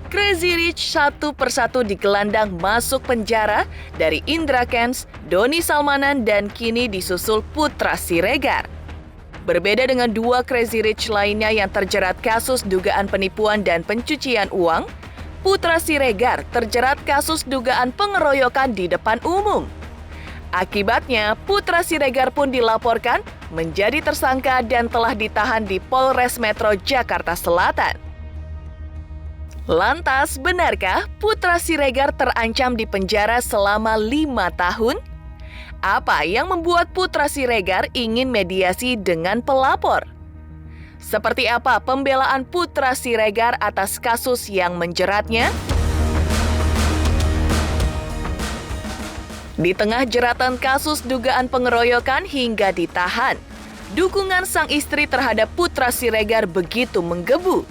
Crazy Rich satu persatu digelandang masuk penjara dari Indra Kents, Doni Salmanan, dan kini disusul Putra Siregar. Berbeda dengan dua Crazy Rich lainnya yang terjerat kasus dugaan penipuan dan pencucian uang, Putra Siregar terjerat kasus dugaan pengeroyokan di depan umum. Akibatnya, Putra Siregar pun dilaporkan menjadi tersangka dan telah ditahan di Polres Metro Jakarta Selatan. Lantas, benarkah Putra Siregar terancam di penjara selama 5 tahun? Apa yang membuat Putra Siregar ingin mediasi dengan pelapor? Seperti apa pembelaan Putra Siregar atas kasus yang menjeratnya? Di tengah jeratan kasus dugaan pengeroyokan hingga ditahan, dukungan sang istri terhadap Putra Siregar begitu menggebu.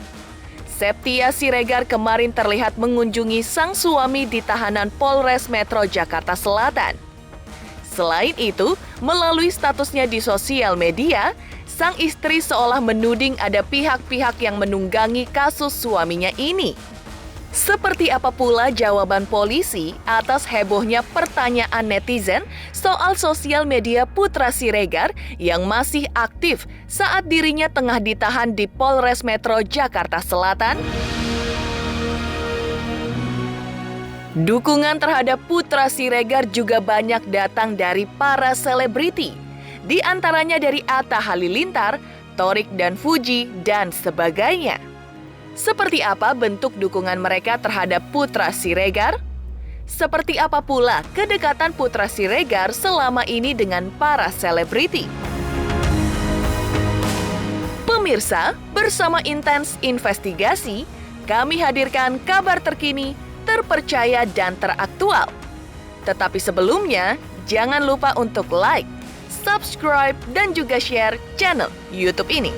Septia Siregar kemarin terlihat mengunjungi sang suami di tahanan Polres Metro Jakarta Selatan. Selain itu, melalui statusnya di sosial media, sang istri seolah menuding ada pihak-pihak yang menunggangi kasus suaminya ini. Seperti apa pula jawaban polisi atas hebohnya pertanyaan netizen soal sosial media Putra Siregar yang masih aktif saat dirinya tengah ditahan di Polres Metro Jakarta Selatan? Dukungan terhadap Putra Siregar juga banyak datang dari para selebriti, di antaranya dari Atta Halilintar, Torik dan Fuji, dan sebagainya. Seperti apa bentuk dukungan mereka terhadap Putra Siregar? Seperti apa pula kedekatan Putra Siregar selama ini dengan para selebriti? Pemirsa, bersama Intens Investigasi, kami hadirkan kabar terkini, terpercaya dan teraktual. Tetapi sebelumnya, jangan lupa untuk like, subscribe, dan juga share channel YouTube ini.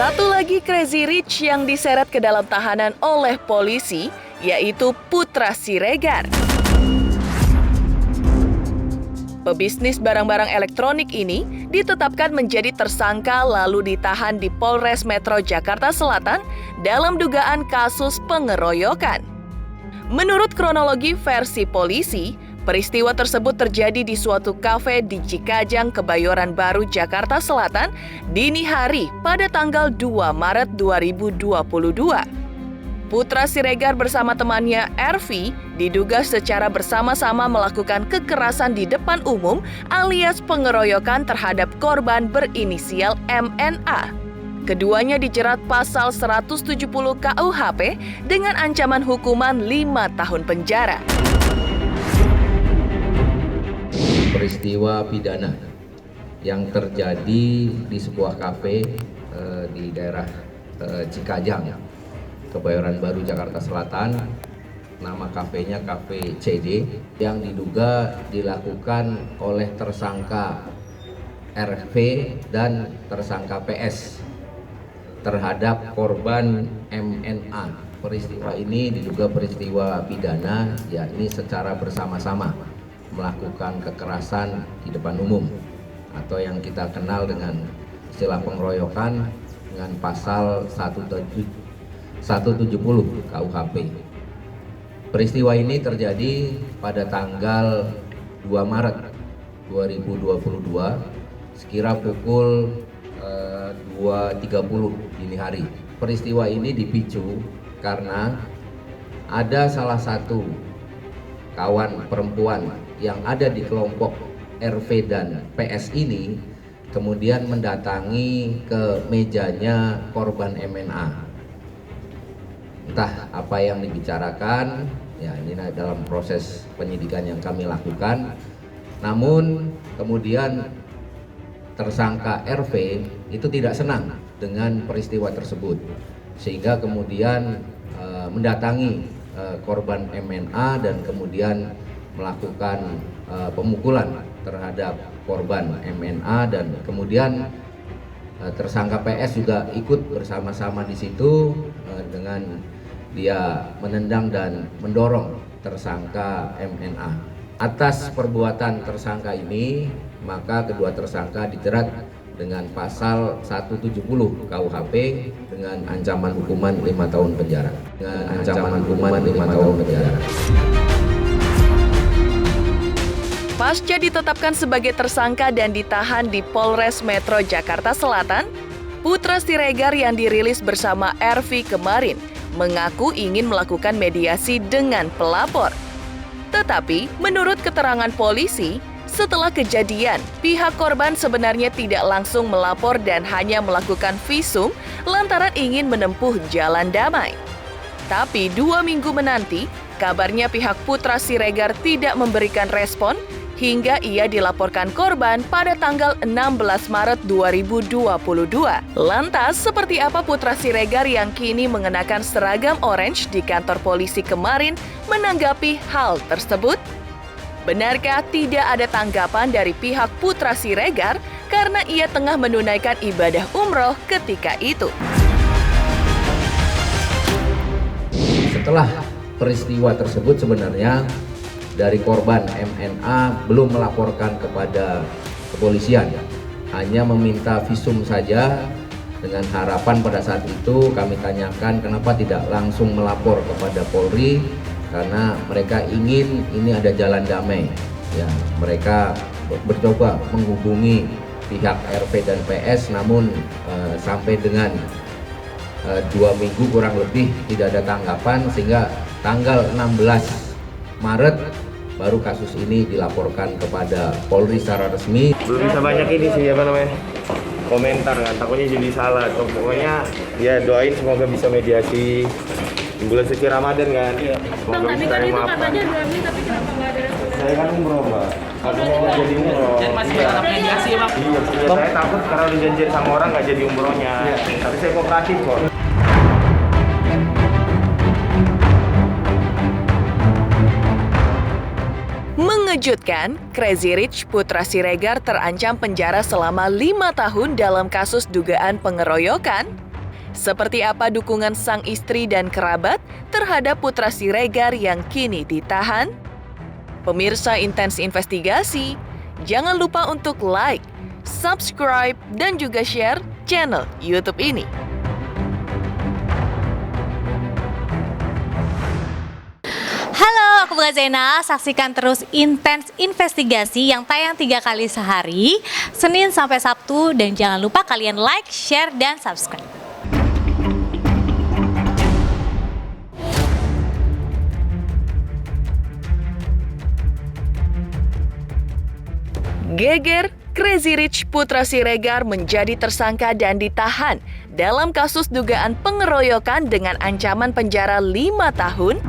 Satu lagi Crazy Rich yang diseret ke dalam tahanan oleh polisi, yaitu Putra Siregar. Pebisnis barang-barang elektronik ini ditetapkan menjadi tersangka lalu ditahan di Polres Metro Jakarta Selatan dalam dugaan kasus pengeroyokan. Menurut kronologi versi polisi, peristiwa tersebut terjadi di suatu kafe di Cikajang, Kebayoran Baru, Jakarta Selatan, dini hari pada tanggal 2 Maret 2022. Putra Siregar bersama temannya RV diduga secara bersama-sama melakukan kekerasan di depan umum alias pengeroyokan terhadap korban berinisial MNA. Keduanya dijerat pasal 170 KUHP dengan ancaman hukuman 5 tahun penjara. Peristiwa pidana yang terjadi di sebuah kafe di daerah Cikajang, Kebayoran Baru, Jakarta Selatan. Nama kafenya Cafe CD yang diduga dilakukan oleh tersangka RV dan tersangka PS terhadap korban MNA. Peristiwa ini diduga peristiwa pidana, yakni secara bersama-sama melakukan kekerasan di depan umum atau yang kita kenal dengan istilah pengeroyokan dengan pasal 170 KUHP. Peristiwa ini terjadi pada tanggal 2 Maret 2022 sekira pukul 2.30 dini hari. Peristiwa ini dipicu karena ada salah satu kawan perempuan yang ada di kelompok RV dan PS ini kemudian mendatangi ke mejanya korban MNA. Entah apa yang dibicarakan, ya ini dalam proses penyidikan yang kami lakukan. Namun kemudian tersangka RV itu tidak senang dengan peristiwa tersebut, sehingga kemudian mendatangi korban MNA dan kemudian melakukan pemukulan terhadap korban MNA, dan kemudian tersangka PS juga ikut bersama-sama di situ dengan dia menendang dan mendorong tersangka MNA. Atas perbuatan tersangka ini, maka kedua tersangka dijerat dengan pasal 170 KUHP dengan ancaman hukuman 5 tahun penjara. Pasca ditetapkan sebagai tersangka dan ditahan di Polres Metro Jakarta Selatan, Putra Siregar yang dirilis bersama RV kemarin mengaku ingin melakukan mediasi dengan pelapor. Tetapi, menurut keterangan polisi, setelah kejadian, pihak korban sebenarnya tidak langsung melapor dan hanya melakukan visum lantaran ingin menempuh jalan damai. Tapi 2 minggu menanti, kabarnya pihak Putra Siregar tidak memberikan respon hingga ia dilaporkan korban pada tanggal 16 Maret 2022. Lantas, seperti apa Putra Siregar yang kini mengenakan seragam orange di kantor polisi kemarin menanggapi hal tersebut? Benarkah tidak ada tanggapan dari pihak Putra Siregar karena ia tengah menunaikan ibadah umroh ketika itu? Setelah peristiwa tersebut sebenarnya dari korban MNA belum melaporkan kepada kepolisian, hanya meminta visum saja dengan harapan pada saat itu kami tanyakan kenapa tidak langsung melapor kepada Polri, karena mereka ingin ini ada jalan damai. Ya, mereka bercoba menghubungi pihak RP dan PS, namun sampai dengan 2 minggu kurang lebih tidak ada tanggapan, sehingga tanggal 16 Maret baru kasus ini dilaporkan kepada Polri secara resmi. Belum bisa banyak ini sih komentar kan, takutnya jadi salah. Pokoknya ya doain semoga bisa mediasi di bulan suci Ramadan kan. Semoga Bang, tadi bisa kan itu maafkan. katanya 2 minggu tapi kenapa nggak ada respon? Saya kan umroh, Mbak. Aku mau jadi umroh. Dan masih berharap mediasi, Bang. Iya, saya takut karena udah janjian sama orang nggak jadi umrohnya. Tapi saya kooperatif kok. Mengejutkan, Crazy Rich Putra Siregar terancam penjara selama 5 tahun dalam kasus dugaan pengeroyokan. Seperti apa dukungan sang istri dan kerabat terhadap Putra Siregar yang kini ditahan? Pemirsa Intens Investigasi, jangan lupa untuk like, subscribe, dan juga share channel YouTube ini. Halo, aku Bunga Zena. Saksikan terus Intens Investigasi yang tayang 3 kali sehari, Senin sampai Sabtu, dan jangan lupa kalian like, share, dan subscribe. Geger, Crazy Rich Putra Siregar menjadi tersangka dan ditahan dalam kasus dugaan pengeroyokan dengan ancaman penjara 5 tahun.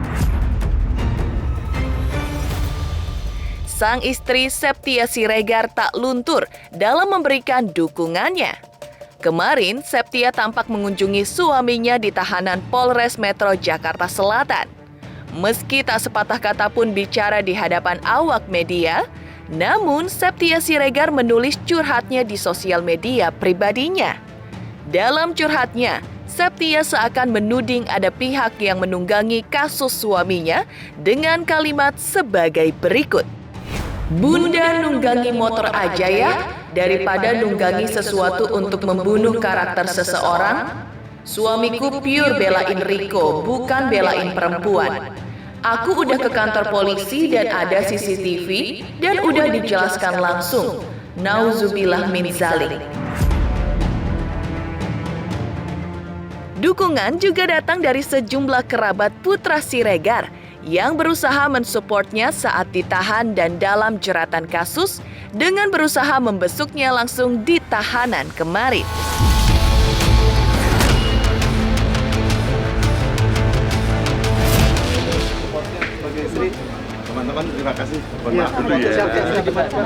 Sang istri Septia Siregar tak luntur dalam memberikan dukungannya. Kemarin, Septia tampak mengunjungi suaminya di tahanan Polres Metro Jakarta Selatan. Meski tak sepatah kata pun bicara di hadapan awak media, namun Septia Siregar menulis curhatnya di sosial media pribadinya. Dalam curhatnya, Septia seakan menuding ada pihak yang menunggangi kasus suaminya dengan kalimat sebagai berikut. Bunda nunggangi motor aja ya, daripada nunggangi sesuatu untuk membunuh karakter seseorang. Suamiku pure belain Riko, bukan belain perempuan. Aku udah ke kantor polisi dan ada CCTV dan udah dijelaskan langsung. Nauzubillah min zalik. Dukungan juga datang dari sejumlah kerabat Putra Siregar yang berusaha mensupportnya saat ditahan dan dalam jeratan kasus dengan berusaha membesuknya langsung di tahanan kemarin. teman-teman, terima kasih. Mohon Iya, maaf dulu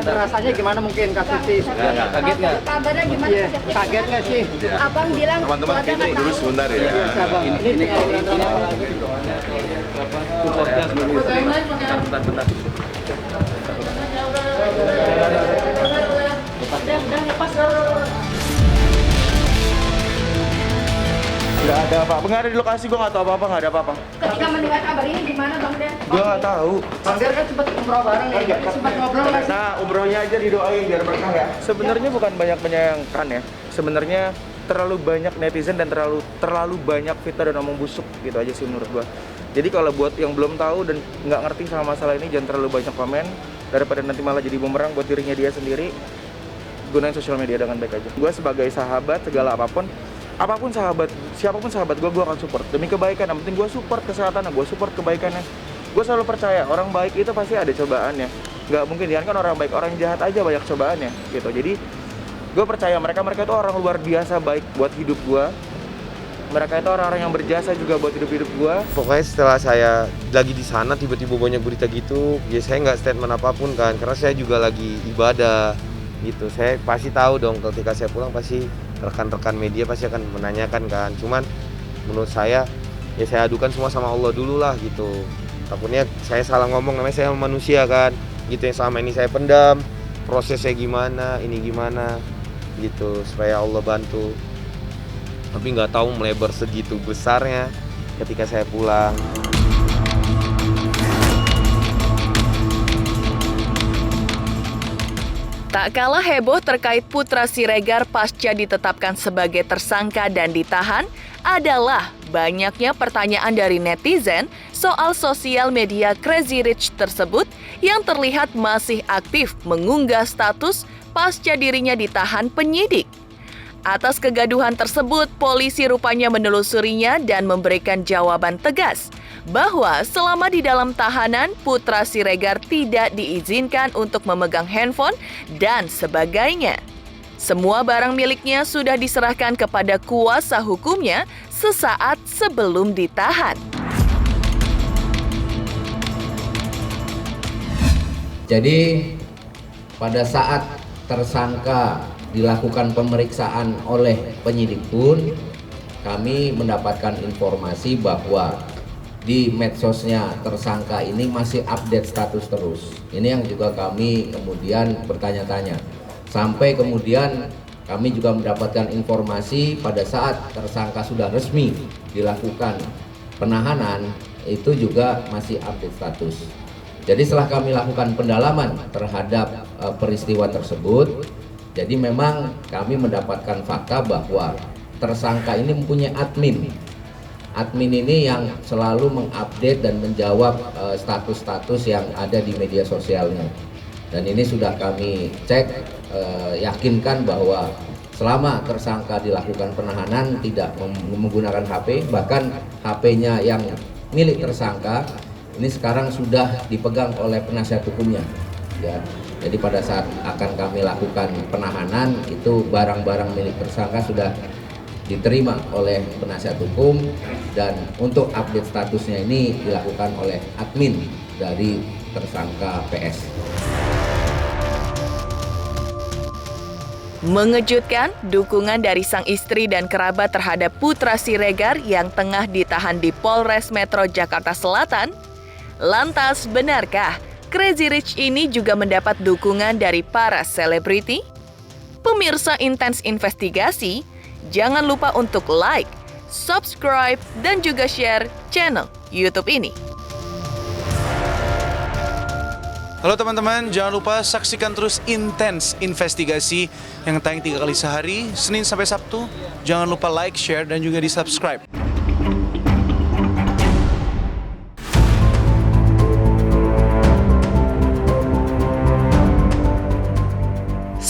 ya. rasanya gimana mungkin kasus sih? Kaget nggak? Kabarnya gimana? Iya, kaget nggak sih? Abang bilang Teman-teman keluarga kita nggak dulu tahu. sebentar ya. Nggak ada apa-apa, nggak ada di lokasi, gue nggak tahu apa-apa, nggak ada apa-apa. Ketika mendengar kabar ini gimana Bang Den? Gue nggak tahu. Bang Der kan sempat umroh bareng ya, sempat ngobrol nggak sih? Nah, umrohnya aja didoain biar berkah ya. Sebenarnya bukan banyak menyayangkan ya. Sebenarnya terlalu banyak netizen dan terlalu banyak fitnah dan omong busuk gitu aja sih menurut gua. Jadi kalau buat yang belum tahu dan nggak ngerti sama masalah ini, jangan terlalu banyak komen daripada nanti malah jadi bumerang buat dirinya dia sendiri. Gunain sosial media dengan baik aja. Gua sebagai sahabat segala apapun sahabat, siapapun sahabat gue akan support demi kebaikan. Yang penting gue support kesehatannya, gue support kebaikannya. Gue selalu percaya orang baik itu pasti ada cobaannya. Nggak mungkin jangan kan orang baik, orang jahat aja banyak cobaannya gitu. Jadi gue percaya mereka itu orang luar biasa baik buat hidup gue. Mereka itu orang-orang yang berjasa juga buat hidup gue. Pokoknya setelah saya lagi di sana tiba-tiba banyak berita gitu, ya saya nggak statement apapun kan, karena saya juga lagi ibadah gitu. Saya pasti tahu dong ketika saya pulang pasti rekan-rekan media pasti akan menanyakan kan. Cuman menurut saya ya saya adukan semua sama Allah dulu lah gitu. Takutnya saya salah ngomong, namanya saya manusia kan. Gitu yang selama ini saya pendam, prosesnya gimana, ini gimana gitu supaya Allah bantu. Tapi nggak tahu melebar segitu besarnya ketika saya pulang. Tak kalah heboh terkait Putra Siregar pasca ditetapkan sebagai tersangka dan ditahan adalah banyaknya pertanyaan dari netizen soal sosial media Crazy Rich tersebut yang terlihat masih aktif mengunggah status pasca dirinya ditahan penyidik. Atas kegaduhan tersebut, polisi rupanya menelusurinya dan memberikan jawaban tegas bahwa selama di dalam tahanan, Putra Siregar tidak diizinkan untuk memegang handphone dan sebagainya. Semua barang miliknya sudah diserahkan kepada kuasa hukumnya sesaat sebelum ditahan. Jadi pada saat tersangka dilakukan pemeriksaan oleh penyidik pun kami mendapatkan informasi bahwa di medsosnya tersangka ini masih update status terus. Ini yang juga kami kemudian bertanya-tanya. Sampai kemudian kami juga mendapatkan informasi pada saat tersangka sudah resmi dilakukan penahanan, itu juga masih update status. Jadi setelah kami lakukan pendalaman terhadap peristiwa tersebut, jadi memang kami mendapatkan fakta bahwa tersangka ini mempunyai admin. Admin ini yang selalu mengupdate dan menjawab status-status yang ada di media sosialnya. Dan ini sudah kami cek, yakinkan bahwa selama tersangka dilakukan penahanan tidak menggunakan HP, bahkan HP-nya yang milik tersangka ini sekarang sudah dipegang oleh penasihat hukumnya. Ya, jadi pada saat akan kami lakukan penahanan itu barang-barang milik tersangka sudah diterima oleh penasihat hukum dan untuk update statusnya ini dilakukan oleh admin dari tersangka PS. Mengejutkan, dukungan dari sang istri dan kerabat terhadap Putra Siregar yang tengah ditahan di Polres Metro Jakarta Selatan. Lantas, benarkah Crazy Rich ini juga mendapat dukungan dari para selebriti? Pemirsa Intens Investigasi, jangan lupa untuk like, subscribe, dan juga share channel YouTube ini. Halo teman-teman, jangan lupa saksikan terus Intens Investigasi yang tayang 3 kali sehari, Senin sampai Sabtu. Jangan lupa like, share, dan juga di-subscribe.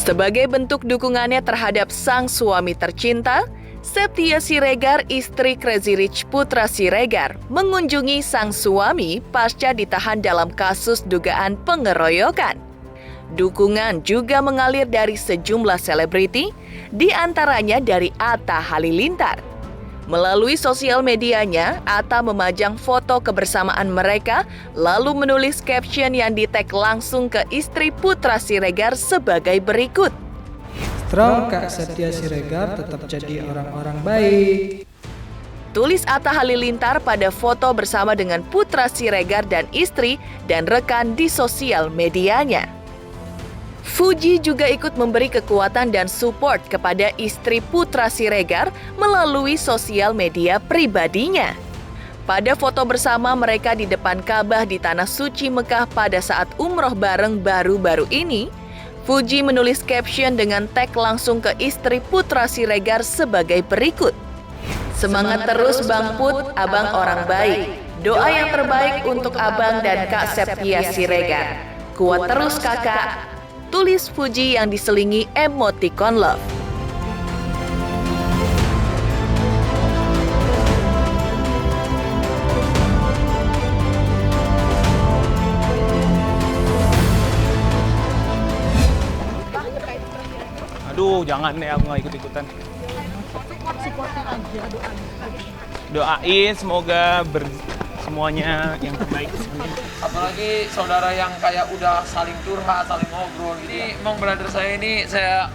Sebagai bentuk dukungannya terhadap sang suami tercinta, Septia Siregar, istri Crazy Rich Putra Siregar, mengunjungi sang suami pasca ditahan dalam kasus dugaan pengeroyokan. Dukungan juga mengalir dari sejumlah selebriti, di antaranya dari Atta Halilintar. Melalui sosial medianya, Atta memajang foto kebersamaan mereka, lalu menulis caption yang di-tag langsung ke istri Putra Siregar sebagai berikut. Strong Kak Setia Siregar tetap jadi orang-orang baik. Tulis Atta Halilintar pada foto bersama dengan Putra Siregar dan istri dan rekan di sosial medianya. Fuji juga ikut memberi kekuatan dan support kepada istri Putra Siregar melalui sosial media pribadinya. Pada foto bersama mereka di depan Ka'bah di Tanah Suci Mekah pada saat umroh bareng baru-baru ini, Fuji menulis caption dengan tag langsung ke istri Putra Siregar sebagai berikut. Semangat terus Bang Put, abang orang baik. Doa yang terbaik untuk abang dan Kak Septia Siregar. Kuat terus kakak. Tulis Fuji yang diselingi emoticon love. Aduh, jangan deh aku nggak ikut-ikutan. Doain semoga semuanya yang terbaik. Apalagi saudara yang kayak udah saling curhat, saling ngobrol gitu. Ini emang brother saya ini saya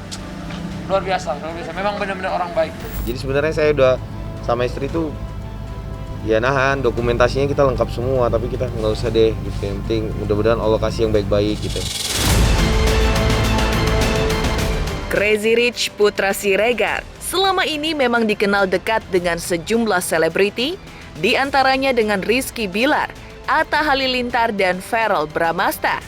luar biasa. Memang benar-benar orang baik. Jadi sebenarnya saya udah sama istri tuh ya nahan, dokumentasinya kita lengkap semua, tapi kita nggak usah deh gitu. Yang penting mudah-mudahan Allah kasih yang baik-baik gitu. Crazy Rich Putra Siregar selama ini memang dikenal dekat dengan sejumlah selebriti, di antaranya dengan Rizky Bilar, Atta Halilintar, dan Verrell Bramasta.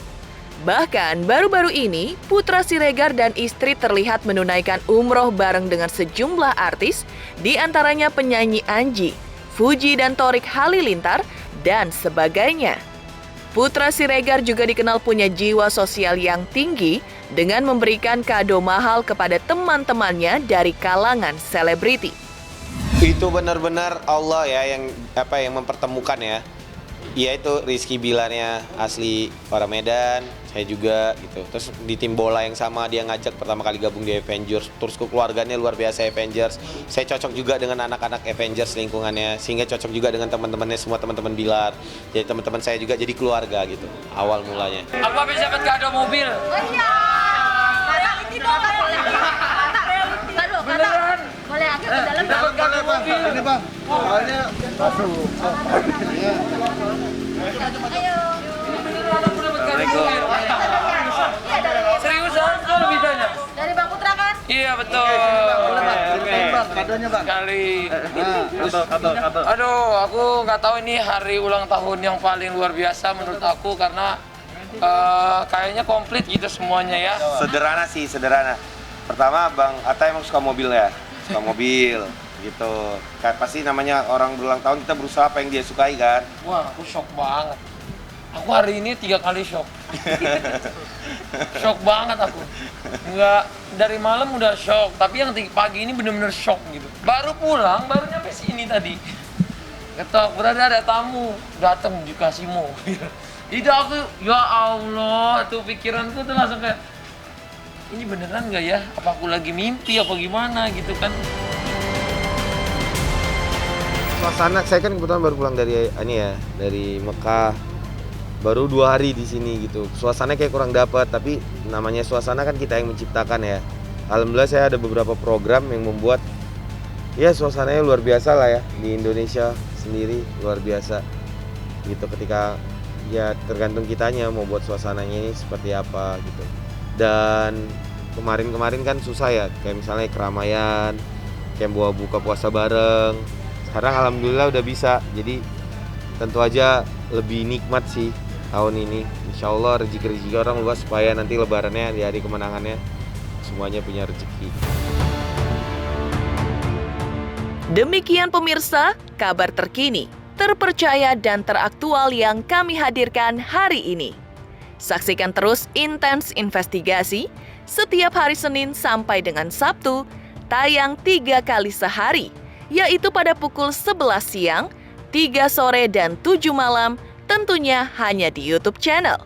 Bahkan baru-baru ini, Putra Siregar dan istri terlihat menunaikan umroh bareng dengan sejumlah artis, di antaranya penyanyi Anji, Fuji dan Thorik Halilintar, dan sebagainya. Putra Siregar juga dikenal punya jiwa sosial yang tinggi dengan memberikan kado mahal kepada teman-temannya dari kalangan selebriti. Itu benar-benar Allah ya yang mempertemukan ya. Iya itu Rizky Bilarnya asli orang Medan, saya juga gitu. Terus di tim bola yang sama dia ngajak pertama kali gabung di Avengers. Terus keluarganya luar biasa Avengers. Saya cocok juga dengan anak-anak Avengers lingkungannya, sehingga cocok juga dengan teman-temannya semua teman-teman Bilar. Jadi teman-teman saya juga jadi keluarga gitu awal mulanya. Aku habis dapat kado mobil. Oh iya. Ini boleh. Beneran. Boleh aku ke dalam. Dapat kado mobil. Ini bang, soalnya masuk. Ayo. Seriusan kalau bisanya? Dari Bang Putra kan? Iya betul. Kadonya bang. Sekali. Aduh, aku nggak tahu ini hari ulang tahun yang paling luar biasa menurut aku karena kayaknya komplit gitu semuanya ya. Sederhana sih, sederhana. Pertama Bang Atta emang suka mobil ya, suka mobil gitu. Kayak pasti namanya orang berulang tahun kita berusaha apa yang dia sukai kan. Wah, aku shock banget. Aku hari ini 3 kali shock. Shock banget aku. Enggak, dari malam udah shock, tapi yang pagi ini bener-bener shock gitu. Baru pulang, baru nyampe sini tadi. Ketok, berada ada tamu, datang dikasih mobil. Itu aku, ya Allah, tuh pikiranku tuh langsung kayak, ini beneran nggak ya? Apa aku lagi mimpi, apa gimana gitu kan? Suasana saya kan kebetulan baru pulang dari Mekah. Baru 2 hari di sini gitu. Suasananya kayak kurang dapat, tapi namanya suasana kan kita yang menciptakan ya. Alhamdulillah saya ada beberapa program yang membuat ya suasananya luar biasa lah ya di Indonesia sendiri luar biasa gitu. Ketika ya tergantung kitanya mau buat suasananya ini seperti apa gitu. Dan kemarin kan susah ya, kayak misalnya keramaian, kayak buka puasa bareng. Sekarang alhamdulillah udah bisa, jadi tentu aja lebih nikmat sih tahun ini. Insya Allah rezeki orang luas supaya nanti lebarannya di hari kemenangannya semuanya punya rezeki. Demikian pemirsa, kabar terkini, terpercaya dan teraktual yang kami hadirkan hari ini. Saksikan terus Intens Investigasi setiap hari Senin sampai dengan Sabtu, tayang 3 kali sehari, yaitu pada pukul 11 siang, 3 sore, dan 7 malam, tentunya hanya di YouTube channel.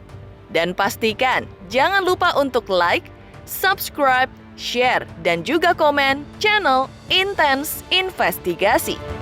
Dan pastikan jangan lupa untuk like, subscribe, share, dan juga komen channel Intense Investigasi.